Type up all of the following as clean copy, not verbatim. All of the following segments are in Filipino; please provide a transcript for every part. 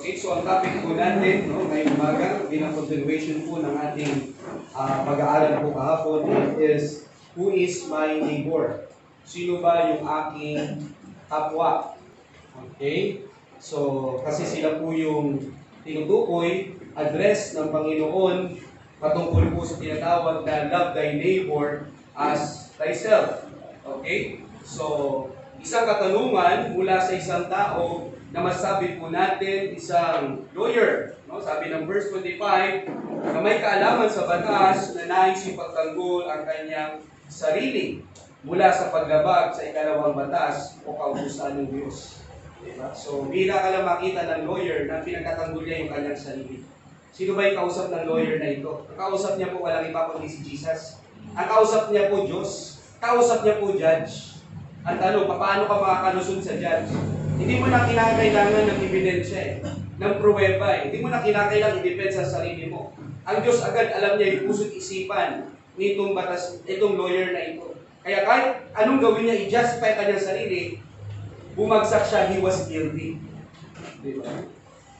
Okay, so ang topic po natin, no, ngayong umaga, bilang continuation po ng ating pag-aaral po kahapon is, who is my neighbor? Sino ba yung aking kapwa? Okay? So, kasi sila po yung tinutukoy, address ng Panginoon patungkol po sa tinatawag na love thy neighbor as thyself. Okay? So, isang katanungan mula sa isang tao na masabi po natin isang lawyer. No? Sabi ng verse 25, na may kaalaman sa batas na nais ipagtanggol ang kanyang sarili mula sa paglabag sa ikalawang batas o kautusan ng Diyos. Diba? So, bira ka lang makita ng lawyer na pinagtatanggol niya yung kanyang sarili. Sino ba yung kausap ng lawyer na ito? Ang kausap niya po walang iba kundi si Jesus. Ang kausap niya po Diyos. Kausap niya po judge. Ang tanong, paano ka makakalusot sa judge? Hindi mo na kinakailangan ng ebidensya ng pruweba Hindi mo na kinakailangan i-defend sa sarili mo. Ang Diyos agad alam niya yung puso't isipan nitong batas, itong lawyer na ito. Kaya kahit anong gawin niya, i-justify kanyang sarili, bumagsak siya, he was guilty. Diba?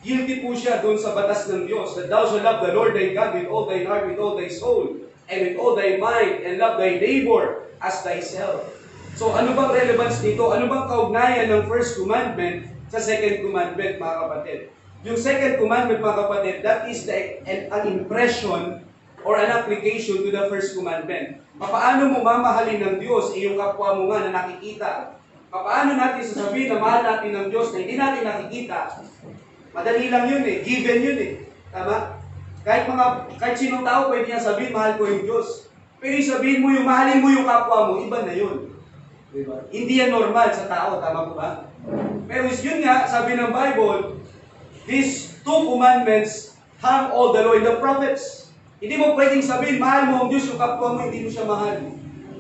Guilty po siya doon sa batas ng Diyos, that thou shalt love the Lord thy God with all thy heart, with all thy soul, and with all thy mind, and love thy neighbor as thyself. So ano bang relevance dito? Ano bang kaugnayan ng first commandment sa second commandment, mga kapatid? Yung second commandment, mga kapatid, that is an impression or an application to the first commandment. Paano mo mamahalin ng Diyos iyong kapwa mo nga na nakikita? Paano natin sasabihin na mahal natin ng Diyos na hindi natin nakikita? Madali lang yun given yun Tama? Kahit sinong tao pwede niya sabihin, mahal ko yung Diyos. Pero sabihin mo yung mahalin mo yung kapwa mo, iba na yun. Diba? Hindi yan normal sa tao, tama po ba? Pero yun nga, sabi ng Bible, these two commandments hang all the law in the prophets. Hindi mo pwedeng sabihin, mahal mo ang Diyos, yung kapwa mo, hindi mo siya mahal.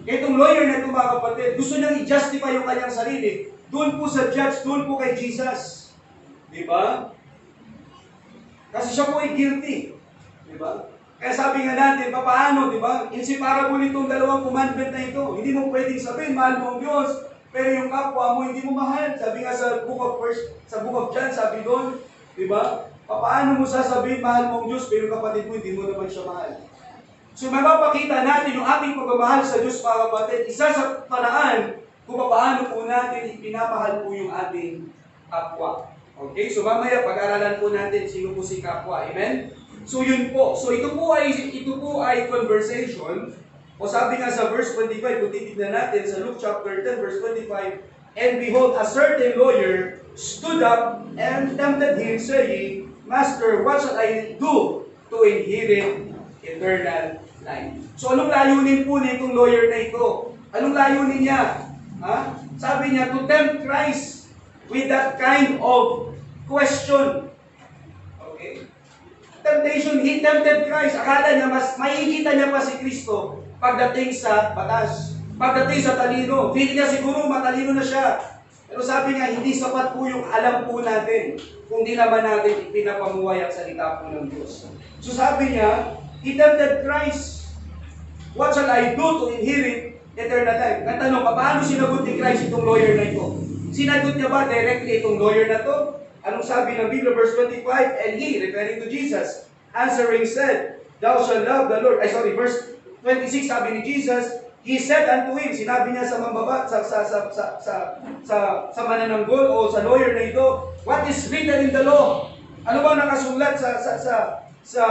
Kaya itong lawyer na ito, mga kapatid, gusto niyang i-justify yung kanyang sarili. Doon po sa judge, doon po kay Jesus. Diba? Kasi siya po ay guilty. Diba? Kaya sabi nga natin, paano, di ba? Inseparable itong dalawang commandment na ito. Hindi mo pwedeng sabihin, mahal mo ang Diyos, pero yung kapwa mo hindi mo mahal. Sabi nga sa book of John, sabi doon, di ba? Paano mo sasabihin, mahal mo ang Diyos, pero kapatid mo, hindi mo naman siya mahal. So, mapapakita natin yung ating pagmamahal sa Diyos, mga kapatid, isa sa paraan kung paano po natin ipinamahal po yung ating kapwa. Okay? So, mamaya, pag-aralan po natin sino po si kapwa. Amen? So yun po. So ito po ay conversation. O sabi nga sa verse 25, kung titignan natin sa Luke chapter 10 verse 25, and behold, a certain lawyer stood up and tempted him, saying, Master, what shall I do to inherit eternal life? So anong layunin po nitong lawyer na ito? Anong layunin niya? Sabi niya, to tempt Christ with that kind of question. Okay? Temptation, he tempted Christ. Akala niya mas makikita niya pa si Kristo pagdating sa batas, pagdating sa talino. Feeling niya siguro matalino na siya. Pero sabi nga, hindi sapat po yung alam po natin kung di naman natin ipinapamuhay ang salita po ng Diyos. So sabi niya, he tempted Christ. What shall I do to inherit eternal life? Natanong, paano sinagot ni Christ itong lawyer na ito? Sinagot niya ba directly itong lawyer na to? Anong sabi ng Biblia, verse 25? And he, referring to Jesus, answering said, Thou shalt love the Lord. Verse 26, sabi ni Jesus, He said unto him, sinabi niya sa mambaba, sa manananggol o sa lawyer na ito, what is written in the law? Ano ba nakasulat sa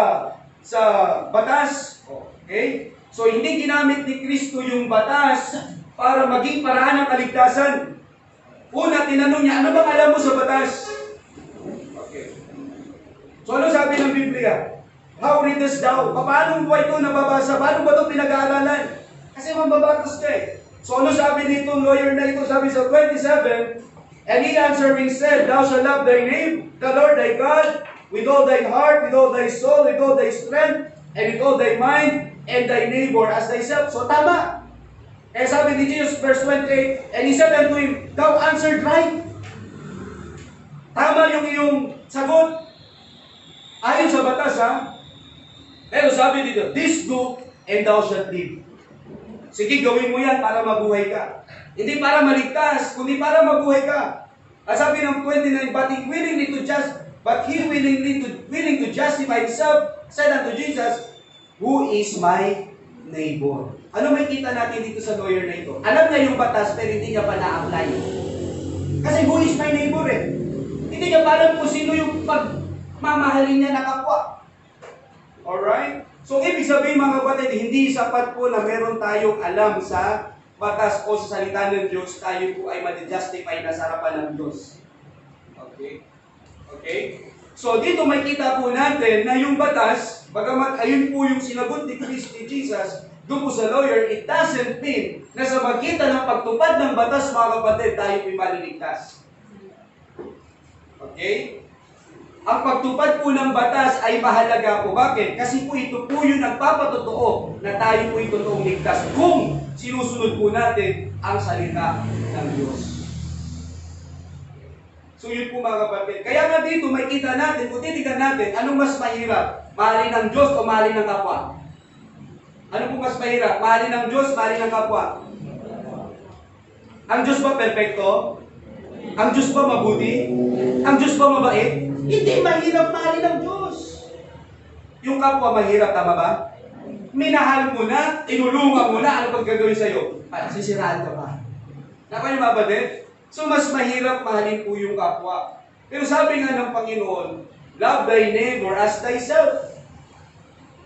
batas? Okay? So, hindi ginamit ni Kristo yung batas para maging paraan ng kaligtasan. Una, tinanong niya, ano bang alam mo sa batas? So ano sabi ng Biblia? How readest thou? Paano mo ito nababasa? Paano ba ito pinag-aaralan? Kasi mambabatas ka So ano sabi nitong lawyer na ito? Sabi sa 27, and he answering said, Thou shalt love thy name, the Lord thy God, with all thy heart, with all thy soul, with all thy strength, and with all thy mind, and thy neighbor as thyself. So tama. Kaya sabi ni Jesus, verse 28, and he said unto him, Thou answered right. Tama yung iyong sagot. Ayon sa batas, Pero sabi dito, this do, and thou shalt live. Sige, gawin mo yan para mabuhay ka. Hindi para maligtas, kundi para mabuhay ka. Sabi ng 29, But he willing to justify himself, said unto Jesus, "Who is my neighbor?" Ano may kita natin dito sa lawyer na ito? Alam niya yung batas, pero hindi niya pa na-apply. Kasi who is my neighbor eh? Hindi niya pa alam kung sino yung pagmamahalin niya na kapwa. Alright? So, ibig sabihin mga kapatid, hindi sapat po na meron tayong alam sa batas o sa salita ng Diyos, tayo po ay ma-justify na sa harapan ng Diyos. Okay? Okay? So, dito may kita po natin na yung batas, bagamat ayun po yung sinagot ni Jesus, doon po sa lawyer, it doesn't mean na sa magitan ng pagtupad ng batas, mga kapatid, tayo po'y maliligtas. Okay? Ang pagtupad po ng batas ay mahalaga po. Bakit? Kasi po ito po yung nagpapatotoo na tayo po ay totoong ligtas kung sinusunod po natin ang salita ng Diyos. So yun po mga kapatid. Kaya nga dito may kita natin, kung titignan natin, anong mas mahirap? Mahalin ng Diyos o mahalin ng kapwa? Ano po mas mahirap? Mahalin ng Diyos, mahalin ng kapwa? Ang Diyos ba perfecto? Ang Diyos ba mabuti? Ang Diyos ba mabait? Hindi mahirap mahalin ng Diyos. Yung kapwa mahirap, tama ba? Minahal mo na, tinulungan mo na, ano pag gagawin sa'yo? Sisiraan ka pa. Naku yung mabatid? So mas mahirap mahalin po yung kapwa. Pero sabi nga ng Panginoon, love thy neighbor as thyself.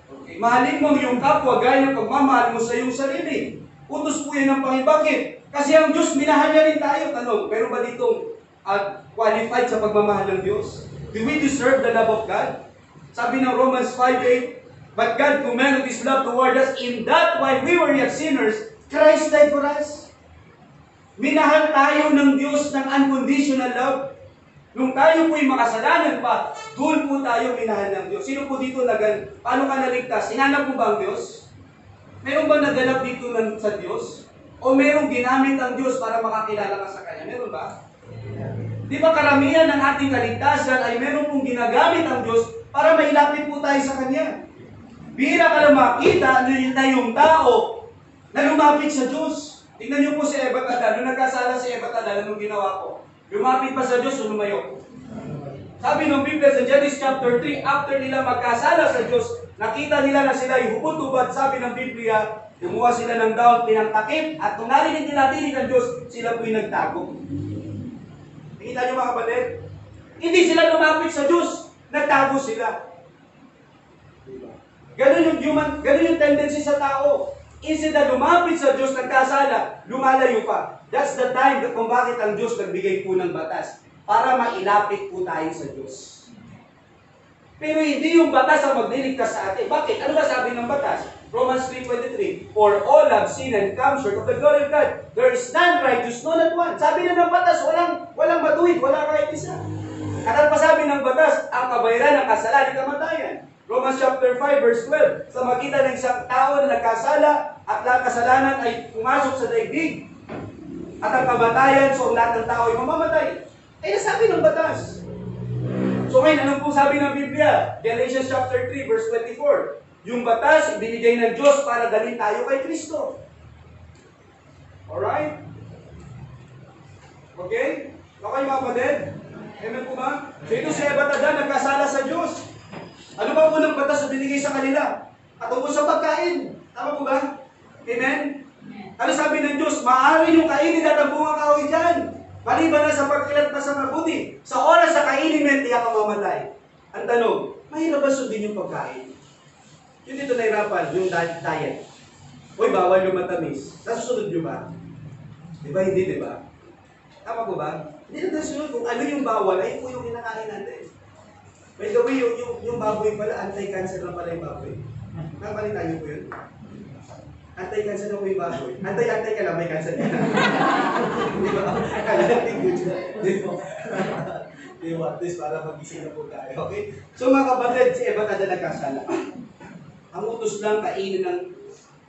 Okay. Mahalin mo yung kapwa gaya ng pagmamahal mo sa iyong sarili. Utos po yan ng Panginoon. Bakit? Kasi ang Diyos, minahal niya rin tayo. Tanong, pero ba ditong qualified sa pagmamahal ng Diyos? Do we deserve the love of God? Sabi ng Romans 5:8, but God commended His love toward us in that while we were yet sinners, Christ died for us. Minahal tayo ng Diyos ng unconditional love. Nung tayo po'y makasalanan pa, doon po tayo minahal ng Diyos. Sino po dito paano ka naligtas? Hinanap mo ba ang Diyos? Meron ba naganap dito sa Diyos? O merong ginamit ang Diyos para makakilala ka sa Kanya? Meron ba? Di ba karamihan ng ating kaligtasan ay meron pong ginagamit ang Diyos para mailapit po tayo sa Kanya. Bihira ka lang makita na yung tao na lumapit sa Diyos. Tingnan niyo po si Eva at Adan. Nung nagkasala si Eva at Adan, anong ginawa ko? Lumapit pa sa Diyos o lumayo? Sabi ng Biblia sa Genesis chapter 3, after nila magkasala sa Diyos, nakita nila na sila ay hubot-hubad. Sabi ng Biblia, kumuha sila ng daon, pinangtakip, at kung narinig nila tinig ng Diyos, sila po'y nagtago. Nakita niyo mga kapatid? Hindi sila lumapit sa Diyos, nagtago sila. Ganun yung tendency sa tao. Instead na lumapit sa Diyos, nagkasala, lumalayo pa. That's the time kung bakit ang Diyos nagbigay po ng batas. Para mailapit po tayo sa Diyos. Pero hindi yung batas ang magliligtas sa atin. Bakit? Ano ba sabi ng batas? Romans 3:23, for all have sinned and come short of the glory of God. There is none righteous, no not one. Sabi na ng batas, walang matuwid, wala kahit isa. At ang pasabi ng batas, ang kabayaran ng kasalanan ay kamatayan. Romans chapter 5 verse 12, sa magitan ng isang tao na nagkasala at lahat kasalanan ay pumasok sa daigdig. At ang kamatayan, so ang lahat ng tao ay mamamatay. Ay nasabi ng batas. So ngayon, ano po sabi ng Biblia? Galatians chapter 3 verse 24. Yung batas, ibinigay ng Diyos para dalhin tayo kay Kristo. Alright? Okay? Okay mga kapatid? Amen po ba? So ito si Eva at Adan, nagkasala sa Diyos. Ano ba po ng batas na binigay sa kanila? Patungkol sa pagkain. Tama po ba? Amen? Ano sabi ng Diyos? Maaari yung kainin at ang bunga kahoy dyan. Maliban na sa pagkilat na sa mabuti. Sa oras sa kainin mo, tiyak ang mamatay. Ang tanong, mahirap ba sundin yung pagkain? Yun dito nahirapan, yung diet. Uy, bawal yung matamis. Nasusunod nyo ba? Di ba hindi, di ba? Tama po ba? Hindi na nasusunod kung ano yung bawal, ay po yung kinakain natin. By the way, yung baboy pala, anti-cancer lang pala yung baboy. Nakapalitan niyo po yun? Anti-cancer na po yung baboy. Anti-anti ka lang, may cancer ka. Di ba? Kalating good siya. Di ba? Di ba? At least para magising na po tayo. Okay? So mga kapatid, si Eva kada nagkasala. Ang utos lang kainin ng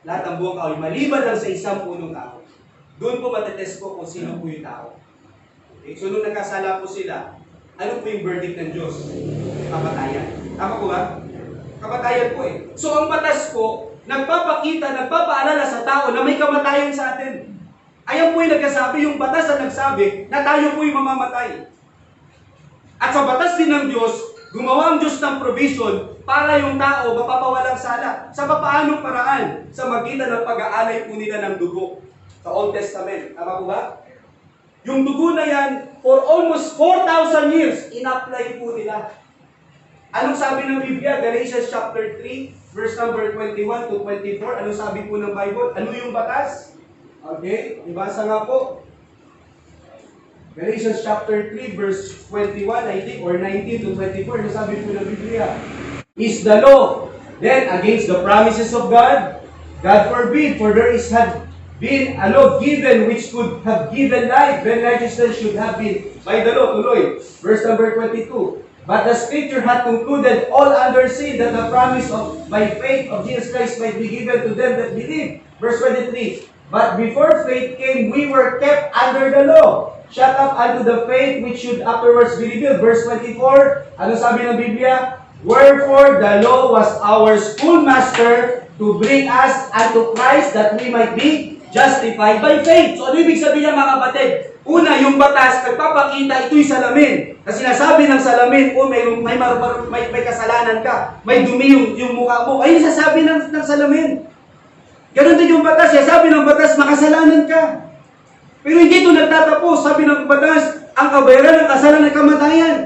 lahat ng buong kahoy, maliban lang sa isang punong kahoy. Doon po matetest po kung sino po yung tao. Okay? So nung nagkasala po sila, ano po yung verdict ng Diyos? Kamatayan. Tama po ba? Kamatayan po eh. So ang batas po, nagpapaalala sa tao na may kamatayan sa atin. Ayan po yung nagsasabi, yung batas na nagsabi na tayo po yung mamamatay. At sa batas din ng Diyos, Gumawa ang Diyos ng provision para yung tao mapapawalang sala. Sa papaanong paraan? Sa magitan ng pag-aalay po nila ng dugo. Sa Old Testament. Tama po ba? Yung dugo na yan, for almost 4,000 years, in-apply po nila. Anong sabi ng Biblia? Galatians chapter 3, verse number 21 to 24. Anong sabi po ng Bible? Ano yung batas? Okay, ibasa nga po. Galatians chapter 3, verse 21, I think, or 19 to 24, nasabi po ng Biblia, is the law then against the promises of God? God forbid, for there is had been a law given which could have given life, when righteousness should have been by the law. Tuloy, verse number 22. But the Scripture hath concluded all under sin, that the promise of by faith of Jesus Christ might be given to them that believe. Verse 23. But before faith came, we were kept under the law, shut up unto the faith which should afterwards be revealed. Verse 24, ano sabi ng Biblia? Wherefore the law was our schoolmaster to bring us unto Christ, that we might be justified by faith. So ano ibig sabihin niya, mga kapatid? Una, yung batas, nagpapakita ito'y salamin. Kasi sinasabi ng salamin, may kasalanan ka, may dumi yung mukha mo. Ay, sasabi ng salamin. Ganon din yung batas, sabi ng batas, makasalanan ka. Pero hindi ito nagtatapos. Sabi ng batas, ang kabayaran ng kasalanan ay kamatayan.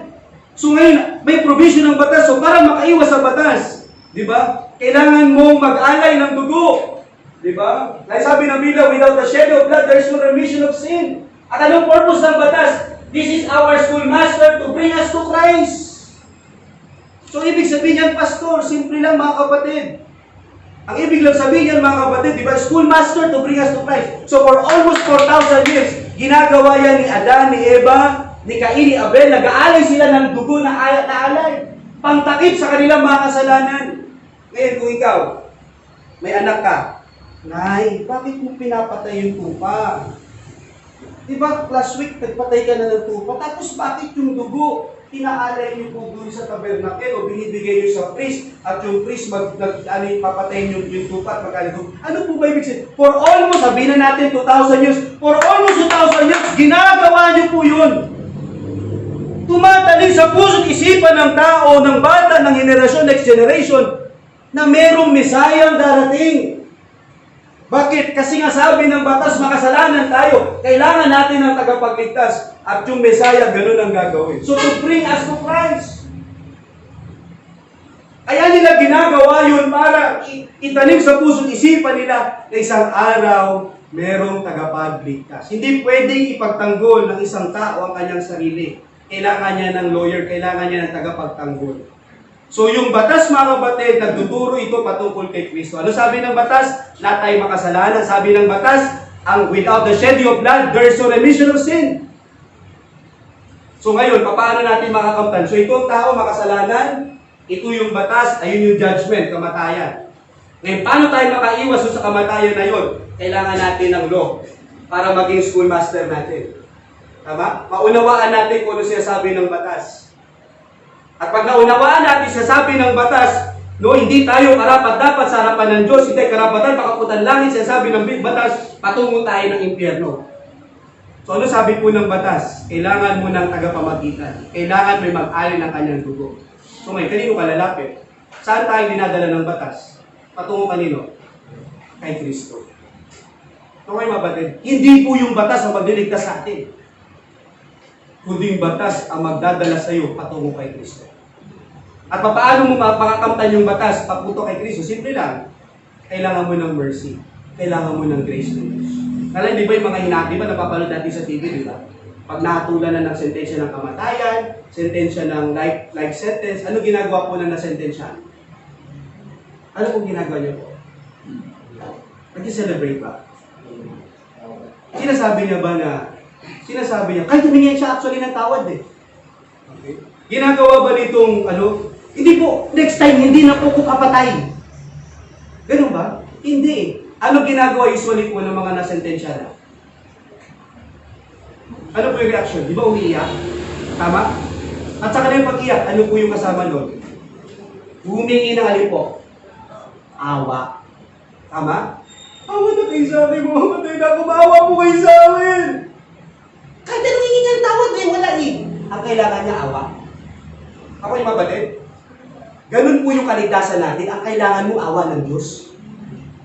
So ngayon, may provision ng batas. So para makaiwas sa batas, di ba? Kailangan mong mag-alay ng dugo. Di ba? Like sabi ng Biblia, without the shed of blood, there is no remission of sin. At anong purpose ng batas? This is our schoolmaster to bring us to Christ. So ibig sabihin yan, Pastor, simple lang mga kapatid. Ang ibig lang sabihin yan, mga kapatid, di ba? Schoolmaster to bring us to Christ. So for almost 4,000 years, ginagawa yan ni Adan, ni Eva, ni Cain, ni Abel. Nag-aalay sila ng dugo na alay. Pangtakip sa kanilang mga kasalanan. Ngayon, kung ikaw, may anak ka, Nay, bakit mo pinapatay yung tupa? Di ba, last week, nagpatay ka na ng tupa. Tapos bakit yung dugo? Inaalay niyo po doon sa tabernakel o binibigay niyo sa priest at yung priest papatayin yung tupa at magkalito. Ano po ba ibig sabihin? For almost, sabihin na natin 2,000 years, for almost 2,000 years, ginagawa niyo po yun. Tumataling sa puso't isipan ng tao, ng bata, ng henerasyon, next generation, na merong Mesayang darating. Bakit? Kasi nga sabi ng batas, makasalanan tayo. Kailangan natin ng tagapagligtas. At yung Mesaya, ganun ang gagawin. So to bring us to Christ. Kaya nila ginagawa yun para itanim sa puso't isipan nila na isang araw, merong tagapagligtas. Hindi pwedeng ipagtanggol ng isang tao ang kanyang sarili. Kailangan niya ng lawyer, kailangan niya ng tagapagtanggol. So yung batas, mga kapatid, nagtuturo ito patungkol kay Kristo. Ano sabi ng batas? Lahat tayo makasalanan. Sabi ng batas, ang without the shedding of blood, there is no remission of sin. So ngayon, paano natin makakamtan? So itong tao makasalanan, ito yung batas, ayun yung judgment, kamatayan. Ngayon, paano tayo makaiwas sa kamatayan na yun? Kailangan natin ng law para maging schoolmaster natin. Tama? Maunawaan natin kung ano siya sabi ng batas. At pag naunawaan natin sa sabi ng batas, no, hindi tayo karapat-dapat sa harapan ng Diyos, hindi karapatan, pakaputan langit, sa sabi ng batas, patungo tayo ng impyerno. So ano sabi po ng batas? Kailangan mo ng tagapamagitan. Kailangan may mag-alay ng kanyang dugo. So may kanino ka lalapit? Saan tayo dinadala ng batas? Patungo kanino? Kay Kristo. So ngayon, mabatid, hindi po yung batas ang magliligtas sa atin. Kundi yung batas ang magdadala sa iyo patungo kay Kristo. At paano mo makakamtan yung batas papunto kay Kristo? Simple lang. Kailangan mo ng mercy. Kailangan mo ng grace ng Diyos. Kala, di ba yung mga hinati ba napapanood natin sa TV, di ba? Pag nahatulan na ng sentensya ng kamatayan, sentensya ng life sentence, ano ginagawa po na nasentensya? Ano pong ginagawa niyo po? Nag-celebrate ba? Sinasabi niya, kahit humingi siya actually ng tawad eh. Okay. Ginagawa ba nitong, hindi po, next time, hindi na po ko kapatay. Ganun ba? Hindi eh. Ano ginagawa usually po ng mga nasentensya na? Ano po yung reaction? Di ba umiiyak? Tama? At sa kanilang pag-iyak, ano po yung kasama nun? Humingi ng alin po? Awa. Tama? Awa na kayo sa akin, mamatay na ako, maawa po kayo sa akin. Kahit anong hihingi ng tawad, wala eh. Ang kailangan niya awa. Ako'y mabatid. Ganun po yung kaligtasan natin. Ang kailangan mo, awa ng Diyos.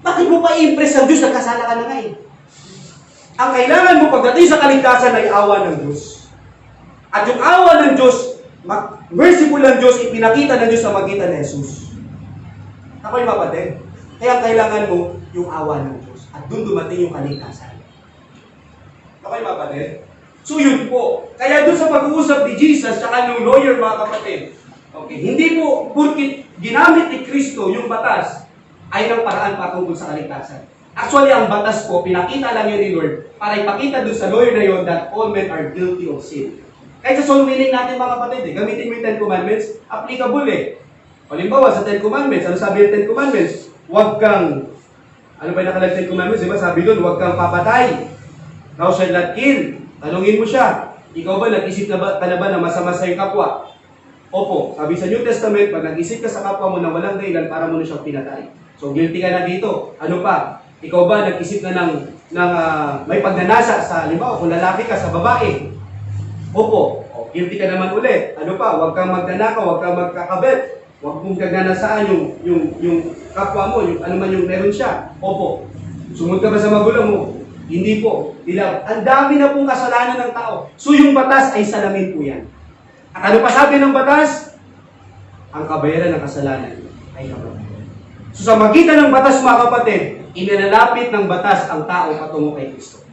Bakit mo pa i-impress ang Diyos? Nagkasala ka na nga eh. Ang kailangan mo pagdating sa kaligtasan ay awa ng Diyos. At yung awa ng Diyos, merciful ang Diyos, ipinakita ng Diyos sa magitan ni Jesus. Ako'y mabatid. Kaya ang kailangan mo, yung awa ng Diyos. At doon dumating yung kaligtasan. Ako'y mabatid. So yun po. Kaya doon sa pag-uusap ni Jesus sa kanyang lawyer, mga kapatid, okay, hindi po porkit ginamit ni Kristo yung batas ay ng paraan patungkol sa kaligtasan. Actually, ang batas po, pinakita lang yun ni Lord para ipakita doon sa lawyer na yun that all men are guilty of sin. Kahit sa soul winning natin, mga kapatid, gamitin mo yung 10 Commandments, applicable eh. Halimbawa, sa 10 Commandments, ano sabi yung 10 Commandments? Huwag kang, ano ba yung nakalagay sa 10 Commandments? Diba? Sabi doon, huwag kang papatay. Thou shalt not kill. Tanungin mo siya, ikaw ba nag-isip ka na ba na masama sa iyong kapwa? Opo, sabi sa New Testament, pag nag-isip ka sa kapwa mo na walang dahilan para mo na siyang pinatay. So guilty ka na dito. Ano pa? Ikaw ba nag-isip na ng may pagnanasa sa, halimbawa, kung lalaki ka sa babae? Opo, guilty ka naman ulit. Ano pa? Huwag kang magnanakaw, huwag kang magkakabit. Huwag mong gaganasaan yung kapwa mo, yung ano man yung meron siya. Opo. Sumunod ka ba sa magulang mo? Hindi po. Ang dami na pong kasalanan ng tao. So yung batas ay salamin po yan. At ano pa sabi ng batas? Ang kabayaran ng kasalanan ay kamatayan. So sa magitan ng batas, mga kapatid, inilalapit ng batas ang tao patungo kay Kristo.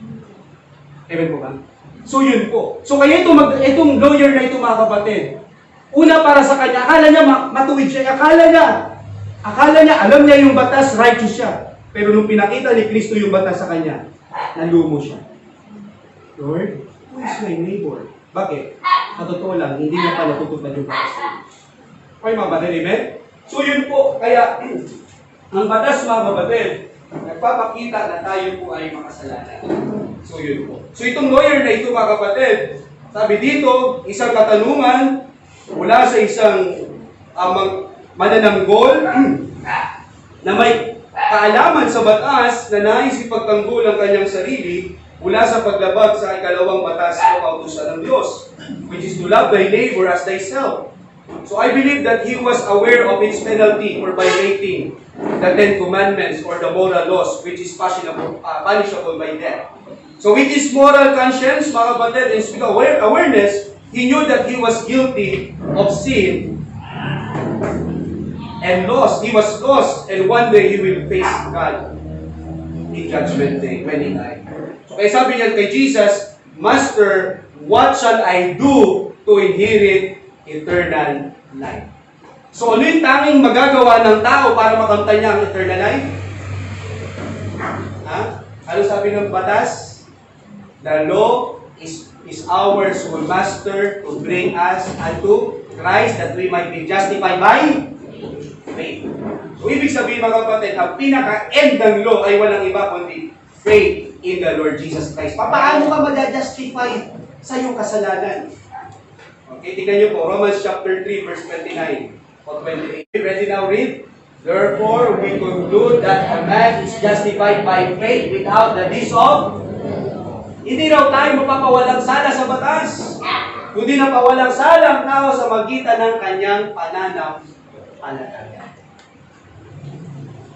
Amen po ba? So yun po. So kaya itong lawyer na ito, mga kapatid, una para sa kanya, akala niya matuwid siya. Akala niya, alam niya yung batas, righteous siya. Pero nung pinakita ni Kristo yung batas sa kanya, nalumo siya. Lord, who is my neighbor? Bakit? Sa totoo lang, hindi na pala tutupad yung batas. Okay, mga kapatid, amen? So yun po, kaya ang batas, mga kapatid, nagpapakita na tayo po ay makasalanan. So yun po. So itong lawyer na ito, mga kapatid, sabi dito, isang katanungan mula sa isang manananggol na may kaalaman sa batas na nais ipagtanggol ang kanyang sarili mula sa paglabag sa ikalawang batas o kautusan ng Diyos, which is to love thy neighbor as thyself. So I believe that he was aware of its penalty for violating the 10 Commandments or the moral laws, which is punishable by death. So with his moral conscience, mga kapatid, and speak awareness, he knew that he was guilty of sin and lost. He was lost, and one day he will face God in Judgment Day when he died. So kaya sabi niya kay Jesus, Master, what shall I do to inherit eternal life? So ano yung tanging magagawa ng tao para makamtan niya ang eternal life? Ha? Ano sabi ng batas? The law is our schoolmaster to bring us unto Christ that we might be justified by faith. So ibig sabihin, mga kapatid, ang pinaka-end ng law ay walang iba kundi faith in the Lord Jesus Christ. Paano ka ma-justify sa iyong kasalanan? Okay, tingnan niyo po, Romans chapter 3, verse 29 o 28. Ready now, read? Therefore, we conclude that a man is justified by faith without the deeds of... Hindi raw tayo mapapawalang sala sa batas, kundi napawalang sala ang tao sa magitan ng kanyang pananampalataya.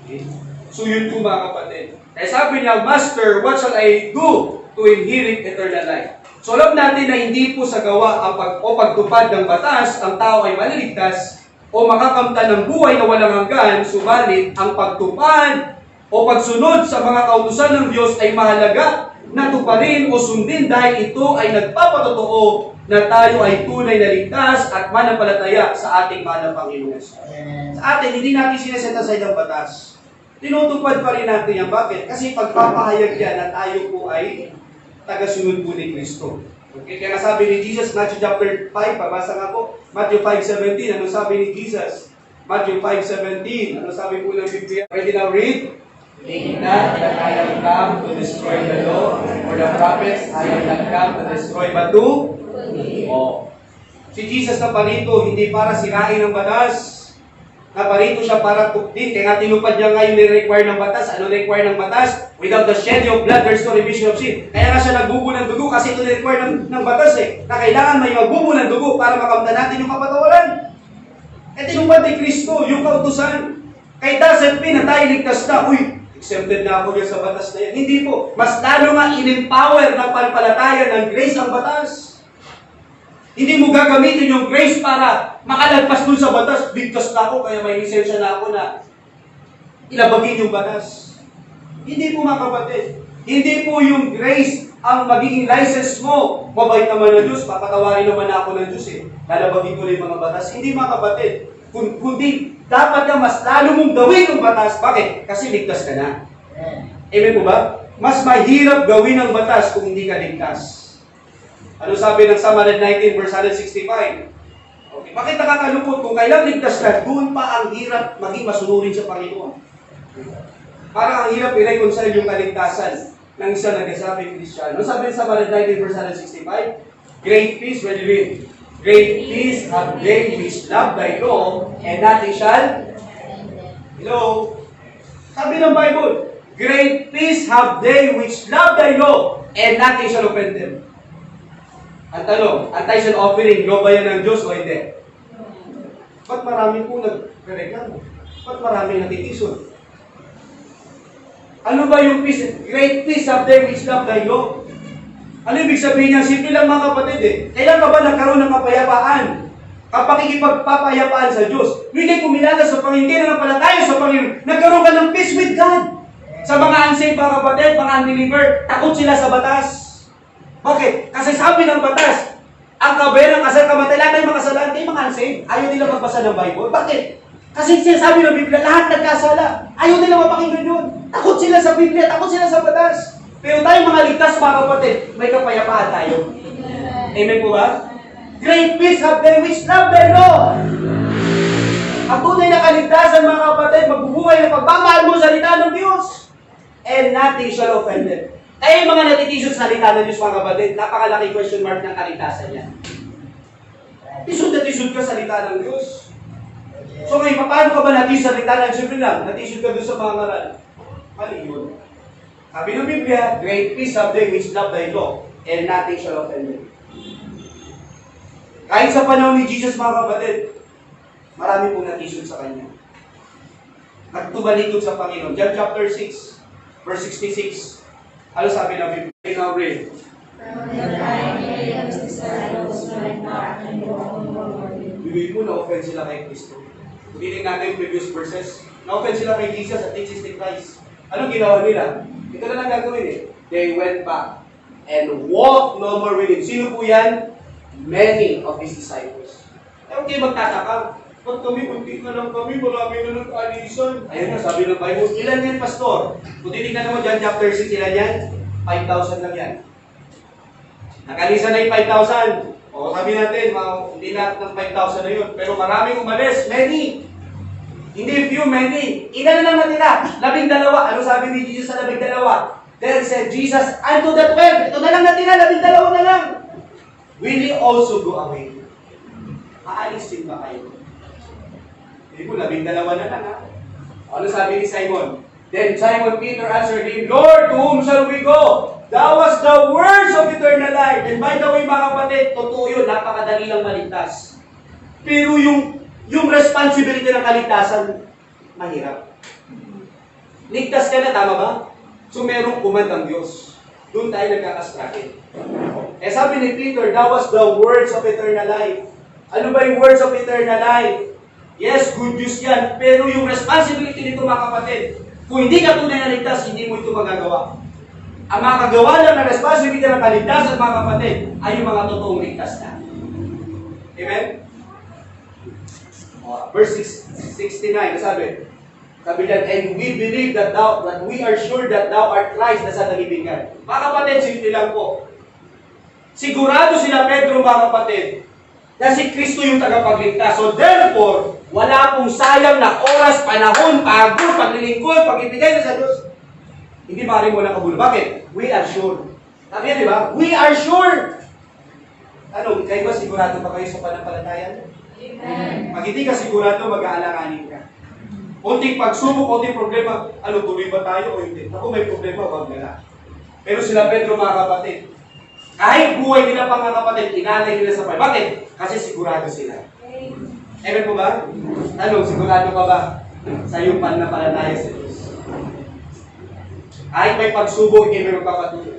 Okay? So yun po, mga kapatid. Kaya sabi niya, Master, what shall I do to inherit eternal life? So alam natin na hindi po sa gawa o pagtupad ng batas, ang tao ay maliligtas o makakamtan ng buhay na walang hanggan, subalit ang pagtupad o pagsunod sa mga kautusan ng Diyos ay mahalaga na tuparin o sundin dahil ito ay nagpapatotoo na tayo ay tunay na ligtas at manampalataya sa ating mahal na Panginoon. Sa atin, hindi natin sineseta sa ilang batas. Tinutupad pa rin natin yan. Bakit? Kasi pagpapahayag yan na tayo po ay tagasunod po ni Kristo. Okay? Kaya sabi ni Jesus, Matthew chapter 5, pabasa nga po, Matthew 5:17, ano sabi ni Jesus? Matthew 5:17, ano sabi po ng Biblia? Ready now, read? Think not that I have come to destroy the law or the prophets. I have not come to destroy but to... Oh. Si Jesus na parito, hindi para sirain ang batas. Na parito siya para tukdin. Kaya nga tinupad niya nga yung ni-require ng batas. Ano require ng batas? Without the shedding of blood, there's no remission of sin. Kaya nga siya nagbubo ng dugo kasi ito ni-require ng batas eh. Na kailangan may magbubo ng dugo para makamtan natin yung kapatawaran. Ito yung Antikristo, yung kautusan. Kaya doesn't mean na tayo ligtas na, uy, exempted na ako yan sa batas na yan. Hindi po. Mas lalo nga in-empower ng pananampalataya ng grace ang batas. Hindi mo gagamitin yung grace para makalagpas dun sa batas. Ligtas na ako, kaya may lisensya na ako na ilabagin yung batas. Hindi po mga kapatid. Hindi po yung grace ang magiging license mo. Mabait naman ng Diyos, papatawarin naman ako ng Diyos eh. Lalabagin ko na yung mga batas. Hindi mga kapatid. Kundi, dapat na mas lalo mong gawin ang batas. Bakit? Kasi ligtas ka na. Amen po ba? Mas mahirap gawin ang batas kung hindi ka ligtas. Ano sabi ng Psalm 119 verse 165? Okay. Bakit nakakalungkot kung kailang ligtas ka, doon pa ang hirap maging masunurin sa Panginoon. Parang ang hirap i-reconcile yung kaligtasan ng isang nagsasabing Kristiyano. Ano sabi ng Psalm 119 verse 165? Great peace, ready read. Great peace have they which love thy law, and nothing shall. Hello? Sabi ng Bible, great peace have they which love thy law, and nothing shall offend them. Ang tanong, ang tithe and offering, law ba yan ng Diyos o hindi? Ba't marami po nagreklamo? Ba't marami natitison? Ano ba yung peace? Great peace have they which love thy law. Ano ibig sabihin niya? Simple lang mga kapatid eh. Kailan ka ba nagkaroon ng kapayapaan? Kapag ikipagpapayapaan sa Diyos. Hindi kumilala sa Panginoon, hindi nangampalataya sa Panginoon. Nagkaroon ka ng peace with God. Sa mga unsaved mga kapatid, mga unbeliever, takot sila sa batas. Bakit? Kasi sabi ng batas, ang kabayaran ng kasal kamatay, lahat ay makasalanan, kayo mga unsaved. Ayaw nila magbasa ng Bible. Bakit? Kasi sinasabi ng Biblia, lahat nagkasala. Ayaw nila mapakinggan yun. Takot sila sa Biblia, takot sila sa batas. Pero tayo mga ligtas mga kapatid, may kapayapaan tayo. Amen po ba? Great peace have they which love their Lord. Ang tunay na kaligtasan mga kapatid, magbubuhay na pagmamahal mo sa salita ng Diyos. And nothing shall offend them. Tayo yung mga natitisod sa salita ng Diyos mga kapatid, napakalaki question mark ng kaligtasan niya. Tisod na tisod ka sa salita ng Diyos. So ngayon, paano ka ba natisod sa salita ng Diyos? Siyempre lang, natisod ka doon sa mga ngaral. Mali yun. Sabi ng Biblia, great peace have they which love thy law, and nothing shall offend them. Kahit sa panahon ni Jesus, mga kapatid, marami pong natisod sa Kanya. Nagtumalikod sa Panginoon. John chapter 6, verse 66. Ano sabi ng Biblia? Now read. Bibigyan mo, na-offend sila kay Kristo. Titingnan natin yung previous verses. Na-offend sila kay Jesus at Jesus ni Christ. Anong ginawa nila? Ito na lang gagawin eh. They went back and walked no more with Him. Sino po yan? Many of His disciples. Ewan kayo magtataka. Ba't kami, kunti na lang kami, marami na nag-alisan. Ayun na, sabi ng Bible. Ilan yan, Pastor? Kung titignan mo dyan, chapter 6, ilan yan? 5,000 lang yan. Nag-alisan na yung 5,000. O sabi natin, hindi lahat ng 5,000 na yun. Pero maraming umalis. Many. Hindi few, many. Ilan na lang natira? 12. Ano sabi ni Jesus sa 12? Then said Jesus unto the 12. Ito na lang natira, 12 na lang. Will you also go away? Aalis din ba kayo? Hindi po, 12 na lang ha. Ano sabi ni Simon? Then Simon Peter answered him, Lord, to whom shall we go? Thou hast the words of eternal life. And by the way, mga kapatid, totoo yun, napakadali lang maligtas. Pero yung responsibility ng kaligtasan, mahirap. Ligtas ka na, tama ba? So merong command ang Diyos. Doon tayo nagkakastruggle. Eh sabi ni Peter, that was the words of eternal life. Ano ba yung words of eternal life? Yes, good news yan. Pero yung responsibility nito mga kapatid, kung hindi ka tunay na ligtas, hindi mo ito magagawa. Ang makagawa lang ng responsibility ng kaligtasan mga kapatid, ay yung mga totoong ligtas na. Amen? Verse 69, sabi niyan, and we believe that we are sure that thou art Christ na sa nalibing God. Mga kapatid, simple lang po. Sigurado sila Pedro, mga kapatid, na si Kristo yung tagapagligtas. So therefore, wala pong sayang na oras, panahon, pagod, paglilingkod, pag-ibigay na sa Diyos. Hindi maaaring walang kabulo. Bakit? We are sure. Sabi yan, di ba? We are sure. Ano, kayo ba sigurado pa kayo sa pananampalataya? Amen. Pag hindi ka sigurado, mag-aalanganin ka. Kunting pagsubok, kunting problema, ano, tuloy ba tayo o hindi? Ako may problema, wag na lang. Pero sila Pedro, mga kapatid, kahit buhay nila pa mga kapatid, inalay nila sa Panginoon. Bakit? Kasi sigurado sila. Amen po ba? Tanong, sigurado ka ba sa iyong pananampalataya sa Diyos? Kahit may pagsubok, hindi mo magpapatuloy.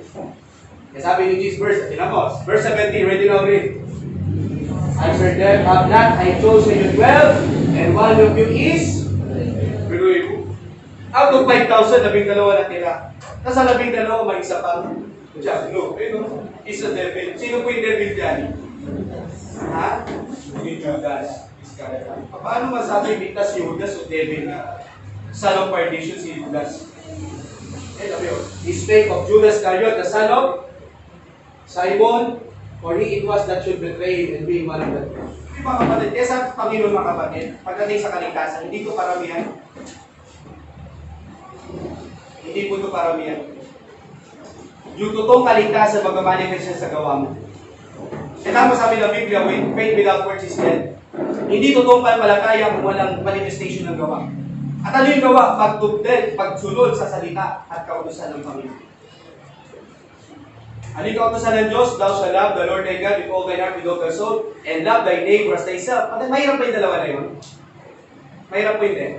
Kaya sabi ni Jesus, verse 17, ready now read. Answer them, have not I chosen you 12, and one of you is biruin mo. Out of 5,000, 12 na tira. Nasa 12, may isa pa. No, is a devil. Sino po yung devil dyan? Ha? Yung Judas. Paano masabi bigtas si Judas o devil na? Son of perdition si Judas. He spake of Judas Iscariot, the son of Simon, for he it was that should betray him and be one of the 12. Mga kapatid, kaya sa Panginoon mga kapatid, pagdating sa kaligtasan, hindi ito paramihan. Hindi po ito paramihan. Yung totoong kaligtasan, magamanifest siya sa gawa mo. Kaya tama sabi ng Biblia, faith without works is dead. Hindi totoong pananampalataya kung walang manifestation ng gawa. At ano yung gawa? Pagtugtog, pagsunod sa salita at kautusan ng Panginoon. Ano yung kautusan ng Diyos? Thou shalt love the Lord thy God with all thy heart, with all thy soul, and love thy neighbor as thyself. Mahirap pa yung dalawa na yun? Mahirap pa yun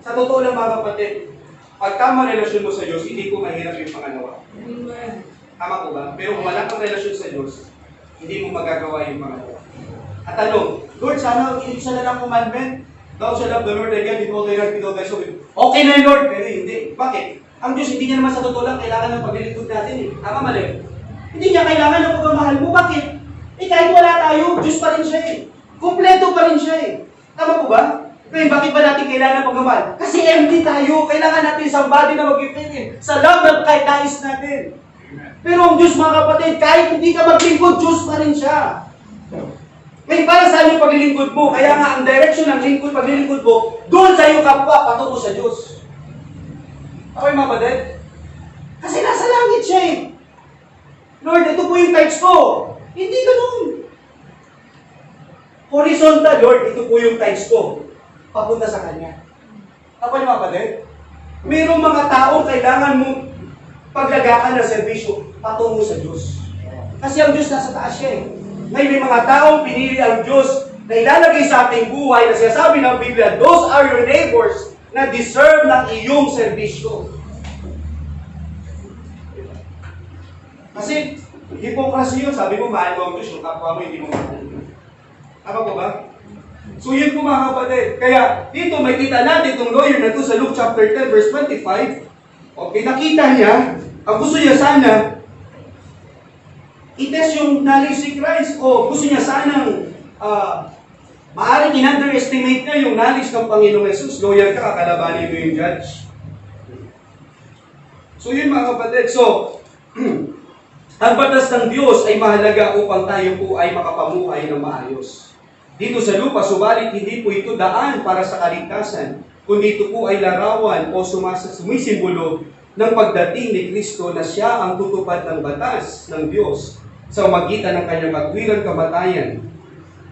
Sa totoo lang mga kapatid, pag tama relasyon mo sa Diyos, hindi ko mahirap yung pangalawa. Tama po ba? Pero kung wala kang relasyon sa Diyos, hindi mo magagawa yung pangalawa. At tanong, Lord, sana isa na lang commandment. Thou shalt love the Lord thy God with all thy heart, with all thy soul. Okay na yun, Lord. Pero hindi. Bakit? Ang Diyos hindi niya naman sa totoo lang kailangan ng paglilingkod natin eh. Tama mali? Hindi niya kailangan ng pagmamahal mo. Bakit? Kahit wala tayo, Diyos pa rin siya eh. Kumpleto pa rin siya eh. Tama po ba? Pero bakit ba natin kailangan ng pagmamahal? Kasi empty tayo. Kailangan natin somebody na mag-fit sa love ng kahit nais natin. Pero ang Diyos mga kapatid, kahit hindi ka maglingkod, Diyos pa rin siya. May para saan yung paglilingkod mo? Kaya nga ang direction ng lingkod, paglilingkod mo, doon sa iyo kapwa, patungo sa Diyos. Okay mga kapatid? Kasi nasa langit siya eh. Lord, ito po yung tides ko. Hindi ganun. Horizontal, Lord, ito po yung tides ko. Papunta sa Kanya. Okay mga kapatid? Mayroong mga taong kailangan mo paglagakan ng serbisyo patungo sa Diyos. Kasi ang Diyos nasa taas siya eh. Ngayon may mga taong pinili ang Diyos na ilalagay sa ating buhay na sinasabi ng Biblia, those are your neighbors na deserve ng iyong serbisyo. Kasi, hypocrisy yun. Sabi mo, mahal mo ang Diyos, yung kapwa mo, hindi mo mahal. Tama po ba? So yun po mga kapatid. Kaya dito may kita natin itong lawyer na ito sa Luke chapter 10 verse 25. Okay, nakita niya, ang gusto niya sana, i-test yung knowledge ni Christ. O gusto niya sanang, maaaring in-underestimate niya yung knowledge ng Panginoong Jesus. Lawyer ka, kakalabanin mo yung judge. So yun mga kapatid. So, ang batas ng Diyos ay mahalaga upang tayo po ay makapamuhay ng maayos. Dito sa lupa, subalit hindi po ito daan para sa kaligtasan, kundi ito po ay larawan o sumisimbolo ng pagdating ni Kristo na siya ang tutupad ng batas ng Diyos sa magitan ng kanyang katwiran kamatayan.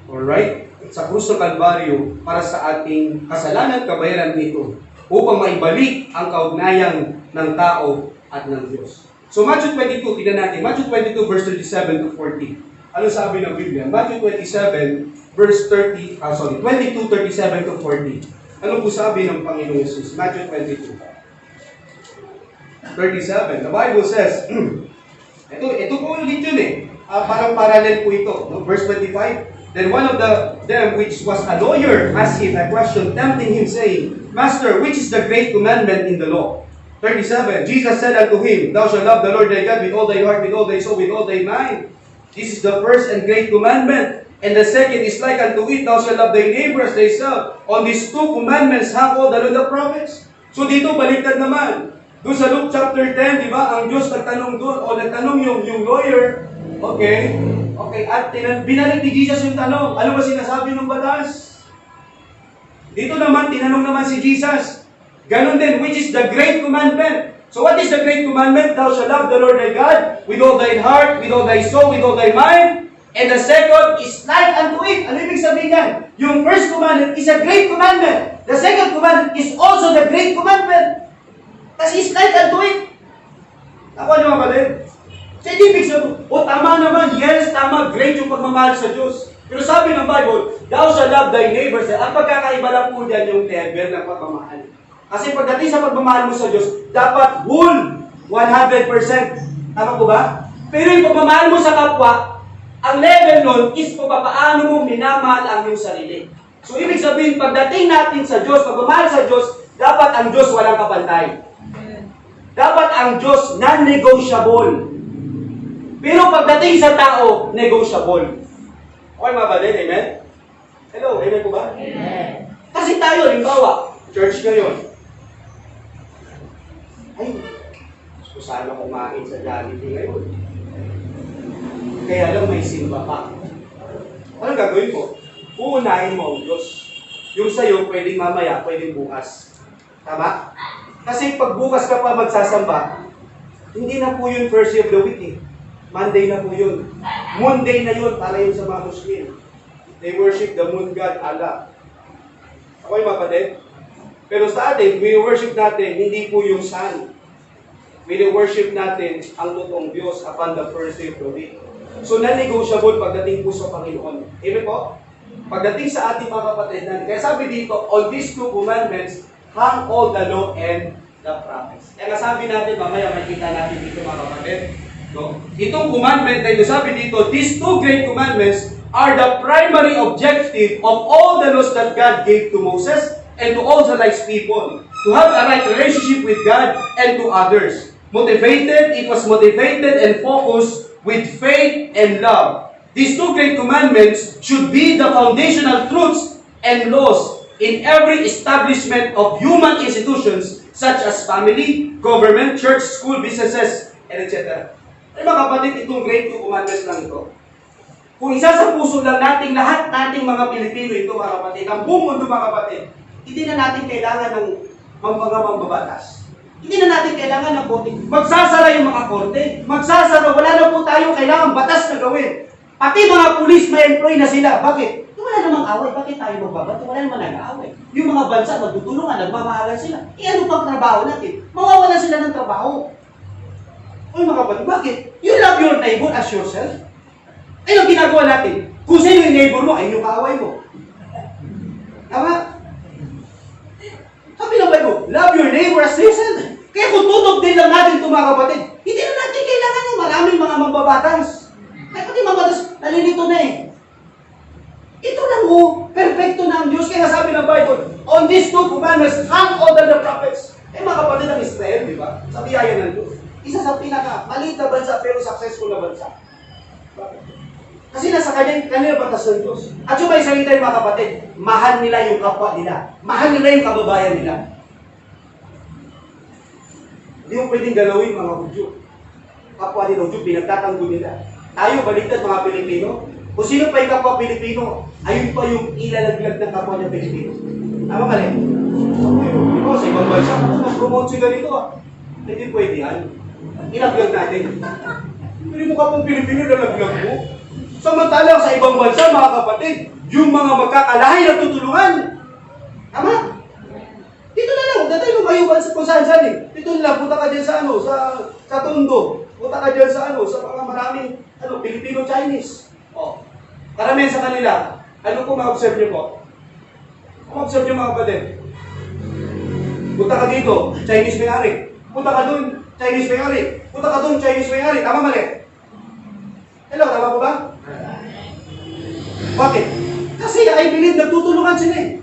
Alright? Sa krus ng Kalbaryo para sa ating kasalanan kabayaran nito upang maibalik ang kaugnayan ng tao at ng Diyos. So Matthew 22, tignan natin. Matthew 22 verse 37 to 40. Ano sabi ng Biblia? Matthew 27 verse 22, 37 to 40. Ano po sabi ng Panginoong Jesus? Matthew 22. 37. The Bible says, ito po ulit yun eh. Parang parallel po ito. No? Verse 25. Then one of them which was a lawyer asked him a question, tempting him, saying, Master, which is the great commandment in the law? 37. Jesus said unto him, Thou shalt love the Lord thy God with all thy heart, with all thy soul, with all thy mind. This is the first and great commandment. And the second is like unto it, Thou shalt love thy neighbor as thyself. On these two commandments hang all the law and the prophets. So dito baliktad naman. Doon sa Luke chapter 10, di ba, ang Diyos nagtanong doon, o nagtanong yung lawyer, okay, at binalik ni Jesus yung tanong, ano ba sinasabi ng batas? Dito naman, tinanong naman si Jesus, ganon din, which is the great commandment. So what is the great commandment? Thou shalt love the Lord thy God with all thy heart, with all thy soul, with all thy mind. And the second is like unto it. Ano ibig sabihin yan? Yung first commandment is a great commandment. The second commandment is also the great commandment. Kasi is like unto it. Ako ano mga kapatid? Sa ibig sabihin, tama naman, yes, tama, great yung pagmamahal sa Diyos. Pero sabi ng Bible, thou shall love thy neighbor. Ang pagkakaiba lang po diyan yung level ng pagmamahal. Kasi pagdating sa pagmamahal mo sa Diyos, dapat whole, 100%. Tama po ba? Pero yung pagmamahal mo sa kapwa, ang level nun is kung paano mo minamahal ang iyong sarili. So, ibig sabihin, pagdating natin sa Diyos, pagmamahal sa Diyos, dapat ang Diyos walang kapantay. Dapat ang Diyos non-negotiable. Pero pagdating sa tao, negotiable. Okay mga badin, amen? Hello, amen po ba? Amen. Kasi tayo, limbawa, church ngayon. Ay, gusto sana kumain sa Jollibee ngayon. Kaya lang may simba pa. Anong gagawin mo? Uunahin mo ang Diyos. Yung sa'yo, pwedeng mamaya, pwedeng bukas. Tama? Kasi pag bukas ka pa magsasamba, hindi na po yun first day of the week eh. Monday na po yun. Monday na yun, para yun sa mga Muslim. They worship the moon god, Allah. Okay mga kapatid? Pero sa atin, we-worship natin, hindi po yung sun. We-worship natin ang totoong Diyos upon the first day of the week. So, non-negotiable pagdating po sa Panginoon. Amen po? Pagdating sa ating mga kapatid, kaya sabi dito, on these two commandments, hang all the law and the prophets. Kaya sabi natin, mamaya makikita natin dito mga kapatid, no? Itong commandment na ito, sabi dito, these two great commandments are the primary objective of all the laws that God gave to Moses and to all the Israelite people, to have a right relationship with God and to others. It was motivated and focused with faith and love. These two great commandments should be the foundational truths and laws in every establishment of human institutions such as family, government, church, school, businesses, and etc. Ay mga kapatid, itong great two commandments lang ito. Kung isa sa puso lang nating lahat nating mga Pilipino ito mga kapatid, ang buong mundo mga kapatid, hindi na natin kailangan ng mga mambabatas. Hindi na natin kailangan ng bote. Magsasara yung mga korte. Magsasara. Wala na po tayo kailangan batas na gawin. Pati mga pulis, may employee na sila. Bakit? Wala namang away. Bakit tayo magbabato? Wala namang nag-aaway. Yung mga bansa, magtutulungan, nagmamahalan sila. Ano pang trabaho natin? Mawawalan sila ng trabaho. Ay mga kapatid, bakit? You love your neighbor as yourself. Ay, ang ginagawa natin. Kung sino yung neighbor mo, ay yung kaaway mo. Tama? Sabi ng Bible, love your neighbor as yourself. Kaya kung tutok din lang natin itong mga kapatid, hindi na natin kailangan ng maraming mga mambabatas. Kaya pati mambabatas, nalilito na eh. Ito lang perfecto na ang Diyos. Kaya sabi ng Bible, on these two commandments, hang all the prophets. Eh mga kapatid ng Israel, di ba? Sa biyaya ng Diyos. Isa sa pinaka-maliit na bansa pero successful na bansa. Bakit? Kasi nasa kanyang batas ng Diyos. At yung may salita yung mga kapatid, mahal nila yung kapwa nila. Mahal nila yung kababayan nila. Hindi mo pwedeng galawin mga Hudyo. Kapwa nila Hudyo, pinagtatanggol nila. Tayo, baliktad mga Pilipino. Kung sino pa yung kapwa Pilipino, ayun pa yung ilalaglag ng kapwa niya Pilipino. Tama ka rin? Ikaw, sa ibang bansa, mag-promote sila nito Hindi pwede yan. Ilaglag natin. Hindi mo kapong Pilipino, lalaglag mo. Samantalang sa ibang bansa, mga kapatid, yung mga magkakalahi na tutulungan. Tama? Dito na lang, dati lumayo ka kung saan-saan eh. Dito na lang, punta ka dyan sa sa Tondo. Punta ka dyan sa sa mga maraming, Filipino-Chinese. Karamihan sa kanila, ano po ma-observe nyo po? Ma-observe nyo mga kapatid. Punta ka dito, Chinese may-ari. Punta ka dun, Chinese may-ari. Punta ka dun, Chinese may-ari. Tama mali? Hello, tama po ba? Bakit? Kasi I believe nagtutulungan sila eh.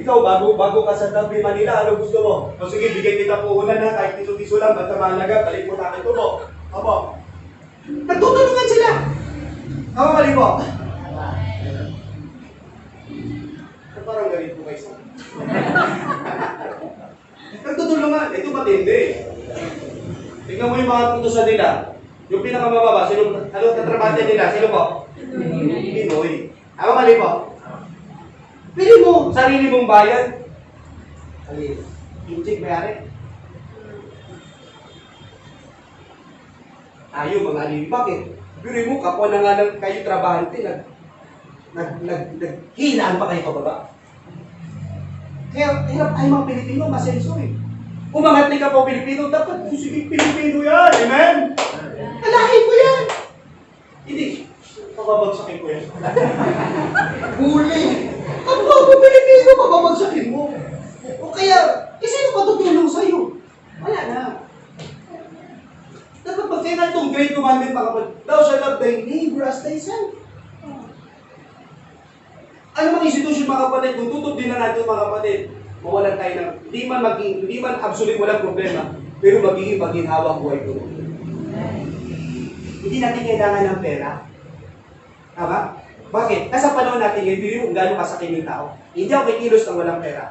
Ikaw, bago ka sa Tabi, Manila, ano gusto mo? Sige, bigay kita po una na, kahit tiso-tiso lang, basta mahalaga, balik mo namin ito mo. Opo. Nagtutulungan sila. Tama mali po? Parang ganito kayo sa nagtutulungan. Ito matindi. Tingnan mo yung mga putusan nila. Yung pinakamababa, ano tatrabante nila? Sino po? Pinoy. Tama mali po? Pili mo, sarili mong bayan. Inchik mayari. Tayo, mga alin. Bakit? Pili mo, kapwa na nga lang kayo trabahante. Naghilaan pa kayo pababa. Kaya, hirap tayo mga Pilipino, masenso eh. Umangat ka po Pilipino, dapat sige Pilipino yan. Amen? Alahin ko yan. Hindi. Pababagsakin ko yan. Huli! Ano ba ang Pilipino, pababagsakin mo? O kaya, sino pa tutulong sa'yo? Wala na. Dapat pag kailan itong great commandment, mga kapatid, thou shalt love thy neighbor as thyself. Ano mang institusyon, mga kapatid, kung tutup din na natin, mga kapatid, mawalan tayo ng, hindi man absolute walang problema, pero magiging maginhawang buhay ko. Hindi natin kailangan ng pera. Tama? Bakit? Kasi sa panahon natin ngayon, pili mo kung gano'ng kasakin yung tao. Hindi ako kikilos ng walang pera.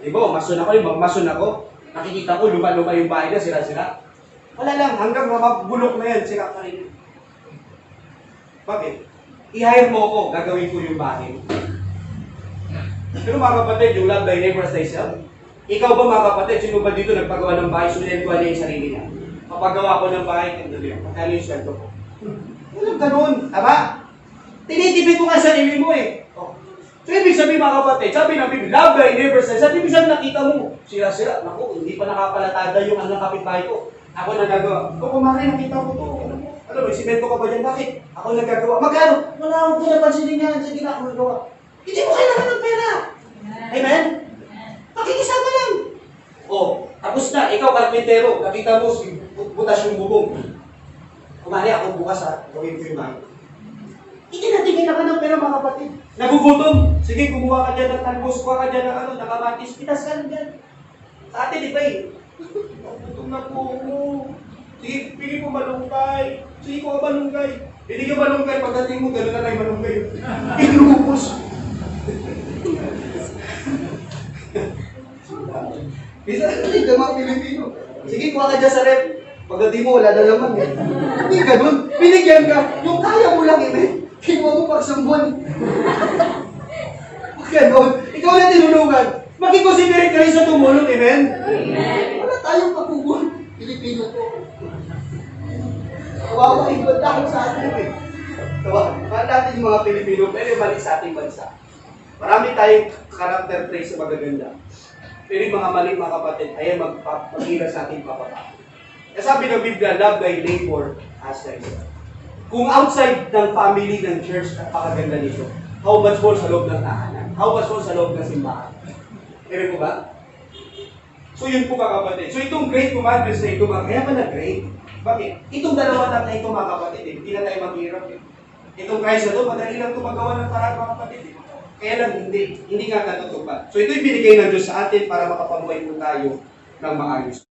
Di ba, mason ako, nakikita ko, luma-luma yung bahay na, sira-sira. Wala lang, hanggang mabulok na yan, sira pa rin. Bakit? I-hire mo ako, gagawin ko yung bahay. Pero mga kapatid, yung love thy neighbor as thyself, ikaw ba mga kapatid, sino ba dito nagpagawa ng bahay, sunod niya yung sarili niya? Papagawa ko ng bahay, magkano yung sweldo ko? Walang ganun, tama? Tinitipid mo nga sarili mo eh. Oh. So ibig sabihin mga kapatid, sabi ng Biblia, love thy neighbor as thyself, ibig sabihin nakita mo, sira-sira, naku, hindi pa nakapalatada yung kapitbahay ko. Ako nagagawa. O kumari, nakita ko to. Ano ba, simento ka ba dyan? Bakit? Ako nagagawa. Magkano? Wala akong pinapansinin yan. Sige na, ako nagawa. Hindi mo kailangan ng pera. Amen? Pakikisama lang. O, tapos na. Ikaw, karpintero. Nakita mo, butas yung bubong. Kumari, ako bukas ha. Gawin ko yung bahay. Hindi natin kailangan ng pera, mga kapatid. Nagugutom. Sige, kumuha ka dyan ng talbos. Kuha ka dyan ng nakamatis. Pitas ka lang dyan. Sa atin, di ba eh? Nagugutom na po ako. Sige, pili mo malunggay. Sige ko ka malunggay. Hindi ka malunggay, pagdating mo, gano'n na lang yung malunggay. Inubos. Bisa hindi ka mga Pilipino. Sige, kuha ka dyan sa rep. Pagdating mo, wala na naman eh. Hindi gano'n. Binigyan ka. Yung kaya mo lang eh. Kinuha mo pag isang buwan. Gano'n. Ikaw na tinulungan. Magkikonsiderate ka rin sa tumulong, amen? Wala tayong pagkukuhan. Pilipino to. Kawawa ibang dahil sa atin eh. Mahal natin yung mga Pilipino, pero balik sa ating bansa. Marami tayong character traits na magaganda. Pero yung mga mali mga kapatid, ayan maghira sa ating papapako. Sabi ng Biblia, love thy neighbor as thyself. Kung outside ng family, ng church, napakaganda nito, how much more sa loob ng tahanan? How much more sa loob ng simbahan? Kaya po ba? So yun po kapatid. So itong great commandments na ito, kaya pala great. Bakit? Itong dalawa na ito mga kapatid, hindi na tayo maghirap. Itong Christ na ito, madali lang ito magawa ng parang mga kapatid. Kaya lang hindi nga natutupad. So ito'y binigay ng Diyos sa atin para makapabuhay po tayo ng maayos.